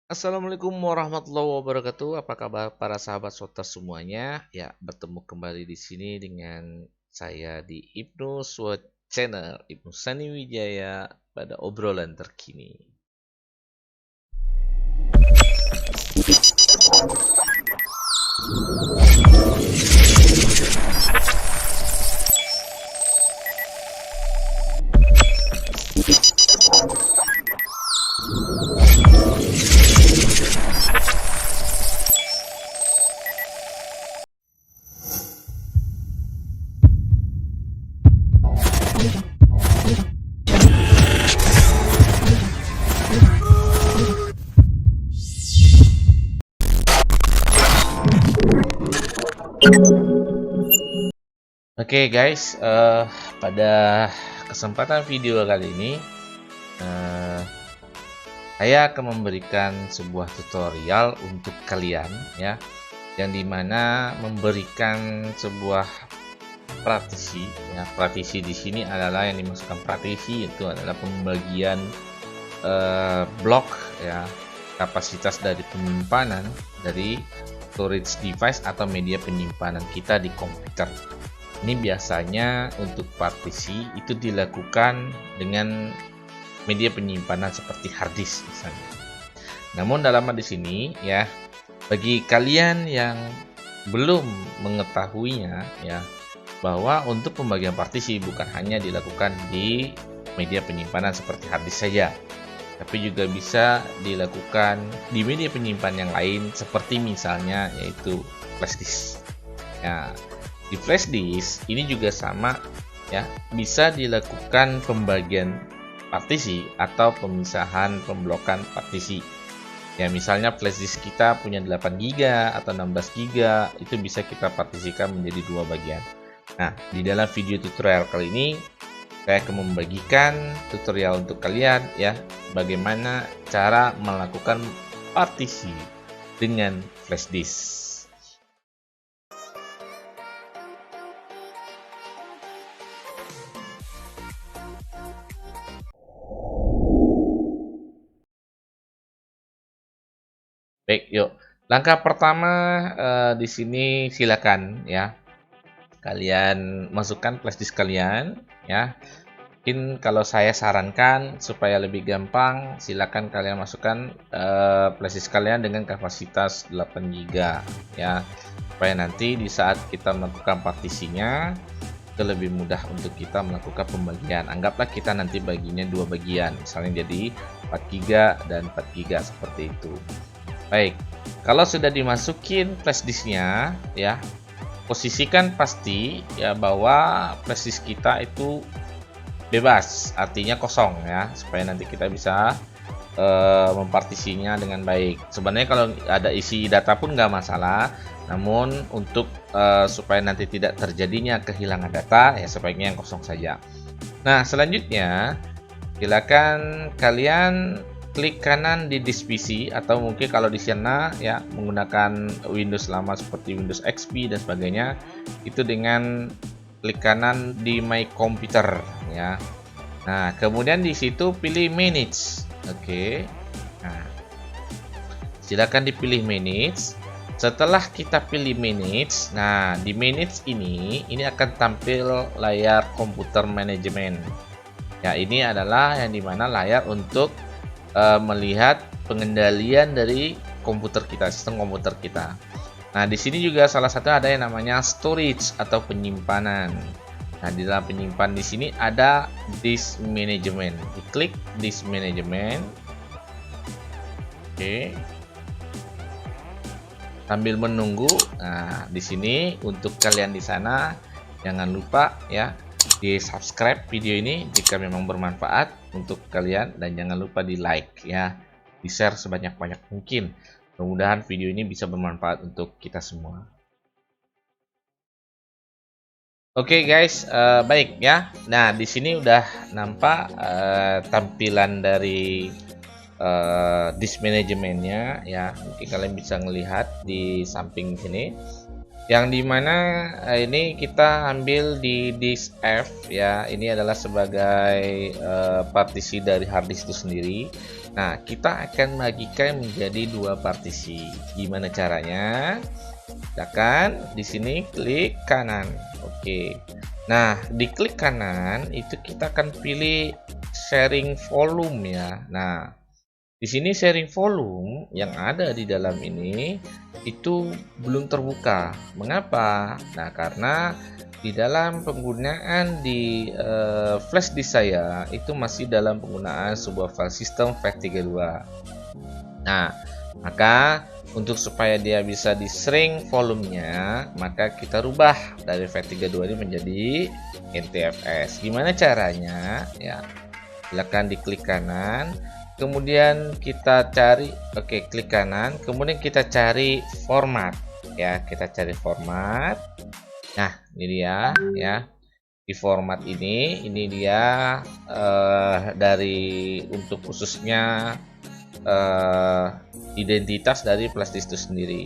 Assalamualaikum warahmatullahi wabarakatuh. Apa kabar para sahabat sotas semuanya? Ya, bertemu kembali di sini dengan saya di Ibnu Swot Channel, Ibnu Sani Wijaya pada obrolan terkini. Oke guys, pada kesempatan video kali ini eh, saya akan memberikan sebuah tutorial untuk kalian ya, yang dimana memberikan sebuah praktisi ya. Praktisi di sini adalah yang dimaksudkan praktisi itu adalah pembagian blok ya, kapasitas dari penyimpanan dari storage device atau media penyimpanan kita di komputer. Ini biasanya untuk partisi itu dilakukan dengan media penyimpanan seperti hard disk misalnya. Namun dalam di sini ya, bagi kalian yang belum mengetahuinya ya, bahwa untuk pembagian partisi bukan hanya dilakukan di media penyimpanan seperti hard disk saja, tapi juga bisa dilakukan di media penyimpanan yang lain seperti misalnya yaitu flash disk. Nah, di flash disk ini juga sama ya, bisa dilakukan pembagian partisi atau pemisahan pemblokan partisi. Ya, misalnya flash disk kita punya 8 GB atau 16 GB, itu bisa kita partisikan menjadi dua bagian. Nah, di dalam video tutorial kali ini saya akan membagikan tutorial untuk kalian ya, bagaimana cara melakukan partisi dengan flash disk. Baik, yuk. Langkah pertama di sini silakan ya, kalian masukkan flash disk kalian ya. Mungkin kalau saya sarankan supaya lebih gampang, silakan kalian masukkan flash disk kalian dengan kapasitas 8 GB ya, supaya nanti di saat kita melakukan partisinya itu lebih mudah untuk kita melakukan pembagian. Anggaplah kita nanti baginya dua bagian, misalnya jadi 4 GB dan 4 GB seperti itu. Baik, kalau sudah dimasukin flash disknya ya, posisikan pasti ya bahwa flash disk kita itu bebas, artinya kosong ya, supaya nanti kita bisa mempartisinya dengan baik. Sebenarnya kalau ada isi data pun nggak masalah, namun untuk supaya nanti tidak terjadinya kehilangan data ya, sebaiknya yang kosong saja. Nah, selanjutnya silakan kalian klik kanan di disk PC, atau mungkin kalau di sana ya menggunakan Windows lama seperti Windows XP dan sebagainya, itu dengan klik kanan di My Computer ya. Nah, kemudian di situ pilih Manage. Oke. Nah, silakan dipilih Manage. Setelah kita pilih Manage, nah di Manage ini akan tampil layar komputer manajemen. Ya, ini adalah yang dimana layar untuk melihat pengendalian dari komputer kita, sistem komputer kita. Nah, di sini juga salah satu ada yang namanya storage atau penyimpanan. Nah, di dalam penyimpan di sini ada disk management. Diklik disk management. Oke. Sambil menunggu. Nah, di sini untuk kalian di sana jangan lupa ya, di subscribe video ini jika memang bermanfaat untuk kalian, dan jangan lupa di like ya, di share sebanyak-banyak mungkin. Mudah-mudahan video ini bisa bermanfaat untuk kita semua. Oke guys, baik ya. Nah, di sini udah nampak tampilan dari disk manajemennya ya. Mungkin kalian bisa melihat di samping sini, yang dimana ini kita ambil di disk F ya. Ini adalah sebagai partisi dari hard disk itu sendiri. Nah, kita akan bagikan menjadi dua partisi. Gimana caranya? Silakan di sini klik kanan. Oke. Nah, di klik kanan itu kita akan pilih sharing volume ya. Nah, di sini sharing volume yang ada di dalam ini itu belum terbuka. Mengapa? Nah, karena di dalam penggunaan di flash disk saya itu masih dalam penggunaan sebuah file system FAT32. Nah, maka untuk supaya dia bisa di shrink volumenya, maka kita rubah dari FAT32 ini menjadi NTFS. Gimana caranya? Ya, silakan diklik kanan, kemudian kita cari, oke, klik kanan, kemudian kita cari format. Ya, kita cari format. Nah, ini dia ya. Di format ini dia dari untuk khususnya identitas dari flash disk itu sendiri.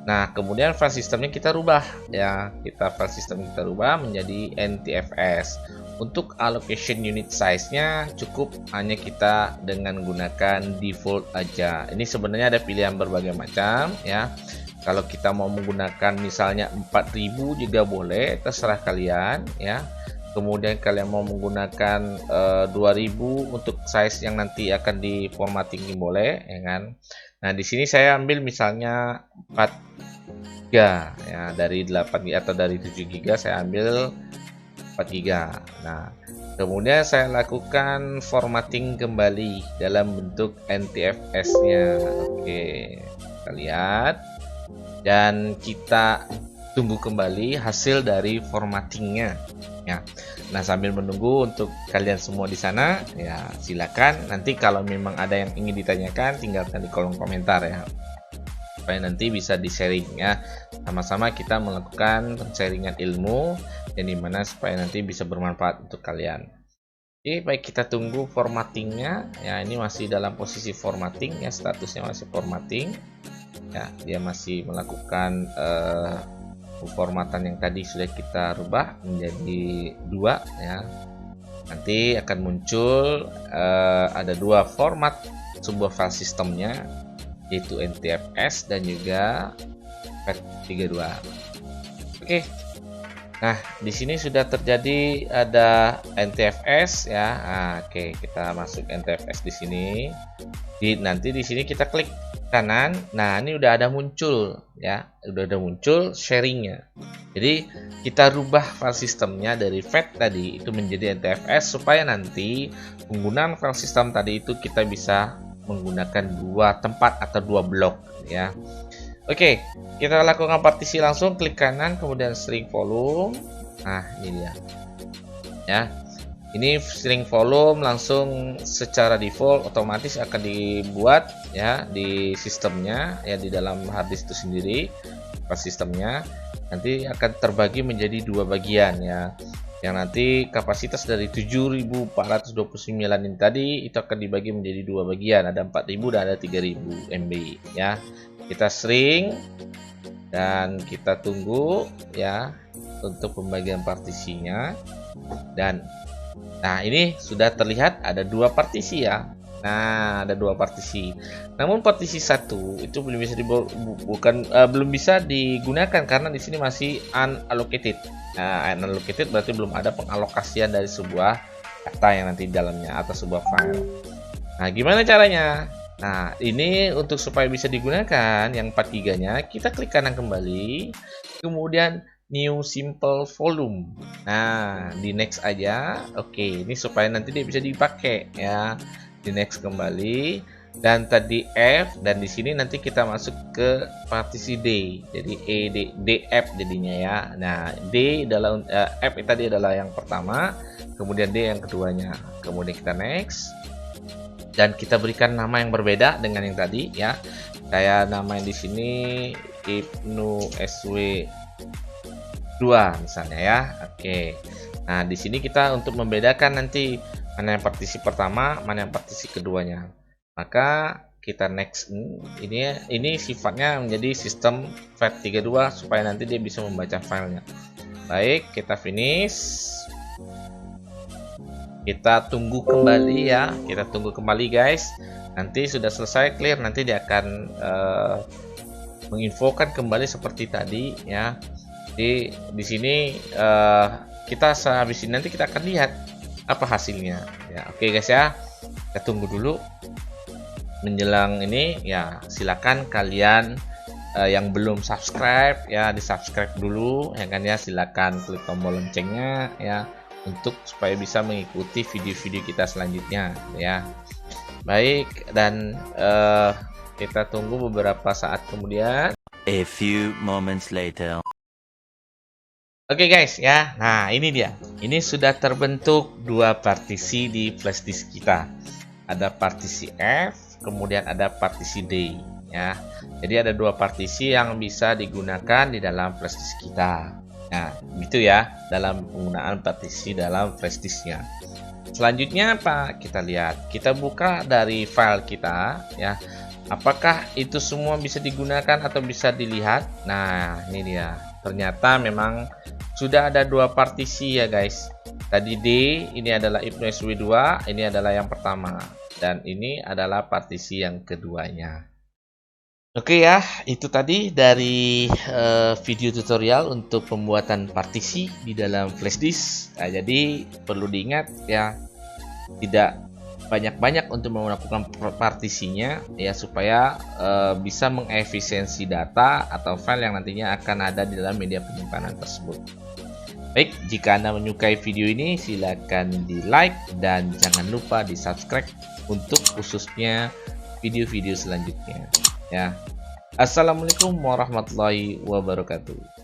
Nah, kemudian file sistemnya kita rubah ya. File sistem kita rubah menjadi NTFS. Untuk allocation unit size-nya cukup hanya kita dengan menggunakan default aja. Ini sebenarnya ada pilihan berbagai macam ya. Kalau kita mau menggunakan misalnya 4000 juga boleh, terserah kalian ya. Kemudian kalian mau menggunakan 2000 untuk size yang nanti akan diformatting ini boleh ya kan. Nah, di sini saya ambil misalnya 4 GB ya, dari 8 GB atau dari 7 GB saya ambil 4 GB. Nah, kemudian saya lakukan formatting kembali dalam bentuk NTFS-nya. Oke, kita lihat dan kita tunggu kembali hasil dari formattingnya ya. Nah, sambil menunggu untuk kalian semua di sana ya, silakan nanti kalau memang ada yang ingin ditanyakan tinggalkan di kolom komentar ya, supaya nanti bisa di sharing ya, sama-sama kita melakukan sharingan ilmu yang dimana supaya nanti bisa bermanfaat untuk kalian. Oke, baik, kita tunggu formattingnya ya. Ini masih dalam posisi formatting ya, statusnya masih formatting ya, dia masih melakukan formatan yang tadi sudah kita rubah menjadi 2 ya. Nanti akan muncul ada 2 format sebuah file sistemnya, yaitu NTFS dan juga FAT32. Oke. Nah, di sini sudah terjadi ada NTFS ya. Nah, oke, kita masuk NTFS di sini. Nanti di sini kita klik kanan. Nah, ini udah ada muncul ya, udah ada muncul sharingnya. Jadi kita rubah file sistemnya dari FAT tadi itu menjadi NTFS supaya nanti penggunaan file system tadi itu kita bisa menggunakan 2 tempat atau 2 blok ya. Oke, kita lakukan partisi langsung, klik kanan kemudian shrink volume. Nah, ini dia ya. Ini string volume langsung secara default otomatis akan dibuat ya di sistemnya ya, di dalam hard disk itu sendiri. Pas sistemnya nanti akan terbagi menjadi 2 bagian ya. Yang nanti kapasitas dari 7429 ini tadi itu akan dibagi menjadi 2 bagian, ada 4000 dan ada 3000 MB ya. Kita shrink dan kita tunggu ya untuk pembagian partisinya. Dan nah, ini sudah terlihat ada 2 partisi ya. Nah, ada 2 partisi. Namun partisi 1 itu belum bisa belum bisa digunakan karena di sini masih unallocated. Nah, unallocated berarti belum ada pengalokasian dari sebuah data yang nanti di dalamnya atau sebuah file. Nah, gimana caranya? Nah, ini untuk supaya bisa digunakan yang 4 GB-nya, kita klik kanan kembali, kemudian new simple volume. Nah, di next aja. Oke, ini supaya nanti dia bisa dipakai ya. Di next kembali dan tadi F, dan di sini nanti kita masuk ke partisi D. Jadi DF jadinya ya. Nah, D adalah F tadi adalah yang pertama, kemudian D yang keduanya. Kemudian kita next dan kita berikan nama yang berbeda dengan yang tadi ya. Saya namain di sini Ibnu SW 2 misalnya ya. Oke. Nah, di sini kita untuk membedakan nanti mana yang partisi pertama, mana yang partisi keduanya. Maka kita next. Ini sifatnya menjadi sistem FAT32 supaya nanti dia bisa membaca filenya. Baik, kita finish. Kita tunggu kembali ya. Kita tunggu kembali guys. Nanti sudah selesai clear, nanti dia akan menginfokan kembali seperti tadi ya. Di sini kita sehabis ini nanti kita akan lihat apa hasilnya ya. Oke guys ya, kita tunggu dulu menjelang ini ya. Silakan kalian yang belum subscribe ya, di subscribe dulu ya kan ya. Silakan klik tombol loncengnya ya, untuk supaya bisa mengikuti video-video kita selanjutnya ya. Baik, dan kita tunggu beberapa saat kemudian. A few moments later. Oke guys ya, nah ini dia. Ini sudah terbentuk dua partisi di flash disk kita. Ada partisi F, kemudian ada partisi D ya. Jadi ada dua partisi yang bisa digunakan di dalam flash disk kita. Nah, gitu ya dalam penggunaan partisi dalam flash disknya. Selanjutnya apa? Kita lihat. Kita buka dari file kita ya. Apakah itu semua bisa digunakan atau bisa dilihat? Nah, ini dia. Ternyata memang sudah ada dua partisi ya guys. Tadi D, ini adalah Ibnu SW2, ini adalah yang pertama. Dan ini adalah partisi yang keduanya. Oke ya, itu tadi dari video tutorial untuk pembuatan partisi di dalam flash disk. Nah, jadi perlu diingat ya, tidak banyak-banyak untuk melakukan partisinya ya, supaya bisa mengefisiensi data atau file yang nantinya akan ada di dalam media penyimpanan tersebut. Baik, jika Anda menyukai video ini silakan di like dan jangan lupa di subscribe untuk khususnya video-video selanjutnya ya. Assalamualaikum warahmatullahi wabarakatuh.